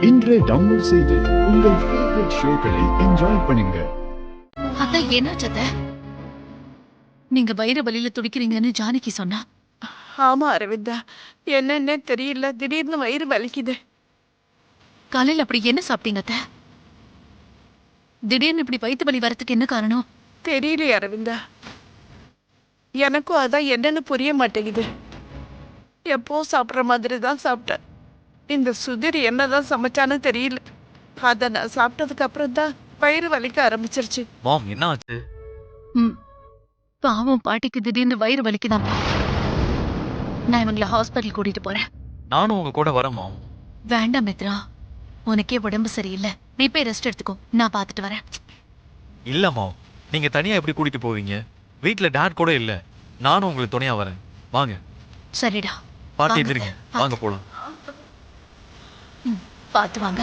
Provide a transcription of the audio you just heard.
இன்றே டவுன்லோட் செய்து உங்கள் ஃபேவரட் ஷோக்களை என்ஜாய் பண்ணுங்க. அதான் என்னாச்சு அத்தை? நீங்க வயிறு வலியில துடிக்கிறீங்கன்னு ஜானகி சொன்னா. ஆமா அரவிந்தா, என்னன்னே தெரியல, திடீர்னு வயிறு வலிக்குது. காலையில அப்படி என்ன சாப்பிட்டீங்க அத்தை? திடீர்னு இப்படி வயிற்று வலி வரதுக்கு என்ன காரணம்? தெரியலையே அரவிந்தா, எனக்கும் அதான் என்னன்னு புரிய மாட்டேங்குது. எப்போ சாப்பிட்ற மாதிரி தான் சாப்பிட்டேன். இந்த சுதிர் என்னதான் சமைச்சான்னு தெரியல. அதை நான் சாப்பிட்டதுக்கு அப்புறம் தான் வயிறு வலிக்க ஆரம்பிச்சிருச்சு. மாம் என்ன ஆச்சு? பாவம் பாட்டிக்கு திடீர்னு வயிறு வலிக்குதாம்ப்பா. நான் இவங்களை ஹாஸ்பிட்டல் கூட்டிட்டு போறேன். நானும் உங்க கூட வரேன் மாம். வேண்டாம் மித்ரா, உனக்கே உடம்பு சரியில்லை, நீ போய் ரெஸ்ட் எடுத்துக்கோ, நான் பார்த்துட்டு வரேன். இல்ல மாம், நீங்க தனியா எப்படி கூட்டிட்டு போவீங்க? வீட்ல டாட் கூட இல்ல, நானும் உங்களுக்கு துணையா வரேன். வாங்க. சரிடா, பாட்டி வாங்க. எதிரிங்க, வாங்க போலாம். பார்த்து வாங்க.